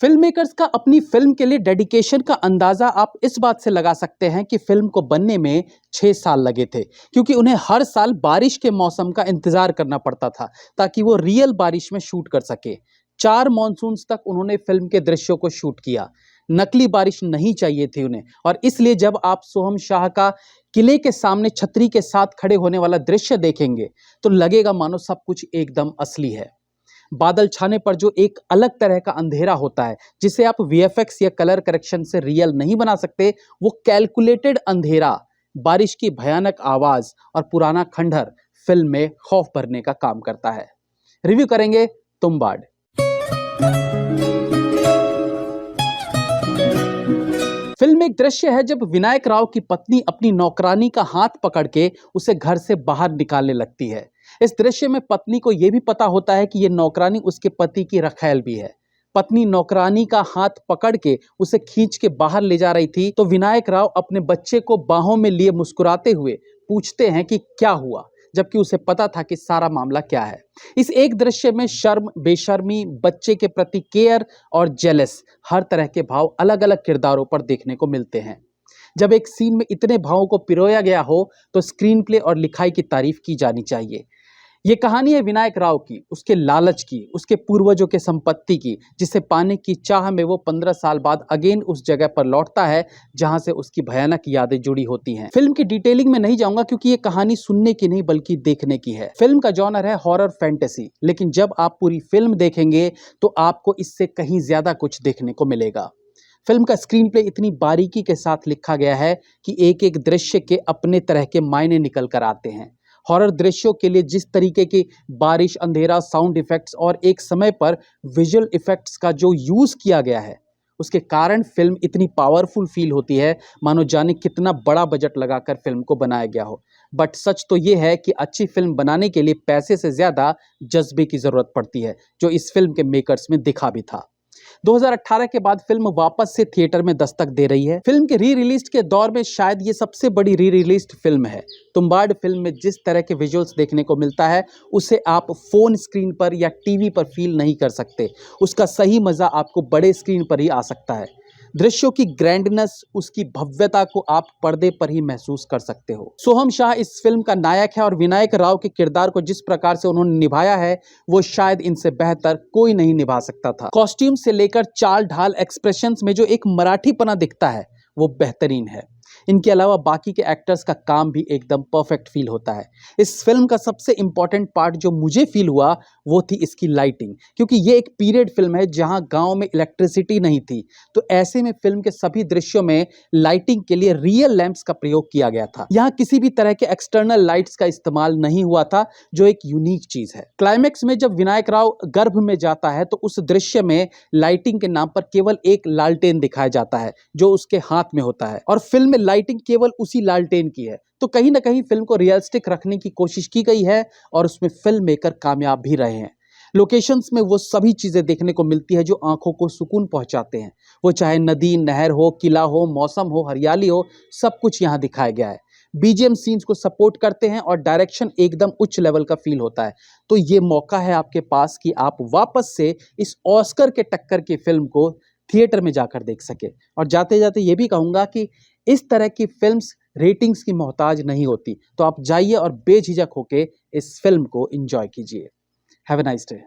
Film makers का अपनी film के लिए डेडिकेशन का अंदाजा आप इस बात से लगा सकते हैं कि फिल्म को बनने में 6 साल लगे थे, क्योंकि उन्हें हर साल बारिश के मौसम का इंतजार करना पड़ता था ताकि वो रियल बारिश में शूट कर सके। 4 मॉनसून्स तक उन्होंने फिल्म के दृश्यों को शूट किया। नकली बारिश नहीं चाहिए थी उन्हें, और इसलिए जब आप सोहम शाह का किले के सामने छतरी के साथ खड़े होने वाला दृश्य देखेंगे तो लगेगा मानो सब कुछ एकदम असली है। बादल छाने पर जो एक अलग तरह का अंधेरा होता है, जिसे आप वीएफएक्स या कलर करेक्शन से रियल नहीं बना सकते, वो कैलकुलेटेड अंधेरा, बारिश की भयानक आवाज और पुराना खंडहर फिल्म में खौफ भरने का काम करता है। रिव्यू करेंगे तुम्बाड। फिल्म एक दृश्य है जब विनायक राव की पत्नी अपनी नौकरानी का हाथ पकड़ के उसे घर से बाहर निकालने लगती है। इस दृश्य में पत्नी को यह भी पता होता है कि यह नौकरानी उसके पति की रखैल भी है। पत्नी नौकरानी का हाथ पकड़ के उसे खींच के बाहर ले जा रही थी तो विनायक राव अपने बच्चे को बाहों में लिए मुस्कुराते हुए पूछते हैं कि क्या हुआ, जबकि उसे पता था कि सारा मामला क्या है। इस एक दृश्य में शर्म, बेशर्मी, बच्चे के प्रति केयर और जेलस, हर तरह के भाव अलग अलग किरदारों पर देखने को मिलते हैं। जब एक सीन में इतने भावों को पिरोया गया हो तो स्क्रीन प्ले और लिखाई की तारीफ की जानी चाहिए। ये कहानी है विनायक राव की, उसके लालच की, उसके पूर्वजों के संपत्ति की, जिसे पाने की चाह में वो 15 साल बाद अगेन उस जगह पर लौटता है जहां से उसकी भयानक यादें जुड़ी होती हैं। फिल्म की डिटेलिंग में नहीं जाऊंगा क्योंकि ये कहानी सुनने की नहीं बल्कि देखने की है। फिल्म का जॉनर है हॉरर फैंटेसी, लेकिन जब आप पूरी फिल्म देखेंगे तो आपको इससे कहीं ज्यादा कुछ देखने को मिलेगा। फिल्म का स्क्रीन प्ले इतनी बारीकी के साथ लिखा गया है कि एक एक दृश्य के अपने तरह के मायने निकल कर आते हैं। हॉरर दृश्यों के लिए जिस तरीके की बारिश, अंधेरा, साउंड इफेक्ट्स और एक समय पर विजुअल इफेक्ट्स का जो यूज किया गया है, उसके कारण फिल्म इतनी पावरफुल फील होती है मानो जाने कितना बड़ा बजट लगाकर फिल्म को बनाया गया हो। बट सच तो ये है कि अच्छी फिल्म बनाने के लिए पैसे से ज्यादा जज्बे की जरूरत पड़ती है, जो इस फिल्म के मेकर्स में दिखा भी था। 2018 के बाद फिल्म वापस से थिएटर में दस्तक दे रही है। फिल्म के री रिलीज के दौर में शायद ये सबसे बड़ी री रिलीज फिल्म है। तुम्बाड फिल्म में जिस तरह के विजुअल्स देखने को मिलता है उसे आप फोन स्क्रीन पर या टीवी पर फील नहीं कर सकते। उसका सही मजा आपको बड़े स्क्रीन पर ही आ सकता है। दृश्यों की ग्रैंडनेस, उसकी भव्यता को आप पर्दे पर ही महसूस कर सकते हो। सोहम शाह इस फिल्म का नायक है और विनायक राव के किरदार को जिस प्रकार से उन्होंने निभाया है वो शायद इनसे बेहतर कोई नहीं निभा सकता था। कॉस्ट्यूम से लेकर चाल ढाल, एक्सप्रेशंस में जो एक मराठीपना दिखता है वो बेहतरीन है। इनके अलावा बाकी के एक्टर्स का काम भी एकदम परफेक्ट फील होता है। इस फिल्म का सबसे इंपॉर्टेंट पार्ट जो मुझे फील हुआ वो थी इसकी लाइटिंग, क्योंकि ये एक पीरियड फिल्म है जहां गांव में इलेक्ट्रिसिटी नहीं थी, तो ऐसे में फिल्म के सभी दृश्यों में लाइटिंग के लिए रियल लैंप्स का प्रयोग किया गया था। यहाँ किसी भी तरह के एक्सटर्नल लाइट्स का इस्तेमाल नहीं हुआ था, जो एक यूनिक चीज है। क्लाइमेक्स में जब विनायक राव गर्भ में जाता है तो उस दृश्य में लाइटिंग के नाम पर केवल एक लालटेन दिखाया जाता है जो उसके हाथ में होता है, और फिल्म में लाइटिंग केवल उसी लालटेन की है। तो कहीं ना कहीं फिल्म को रियलिस्टिक रखने की कोशिश की गई है और उसमें फिल्म मेकर कामयाब भी रहे हैं। लोकेशंस में वो सभी चीजें देखने को मिलती है जो आंखों को सुकून पहुंचाते हैं। वो चाहे नदी, नहर हो, किला हो, मौसम हो, हरियाली हो, सब कुछ यहाँ दिखाया गया है। बीजीएम सीन्स को सपोर्ट करते हैं और डायरेक्शन एकदम उच्च लेवल का फील होता है। तो ये मौका है आपके पास कि आप वापस से इस ऑस्कर के टक्कर की फिल्म को थिएटर में जाकर देख सके। और जाते जाते ये भी कहूंगा कि इस तरह की फिल्म्स रेटिंग्स की मोहताज नहीं होती, तो आप जाइए और बेझिझक होके इस फिल्म को एंजॉय कीजिए। Have a nice day.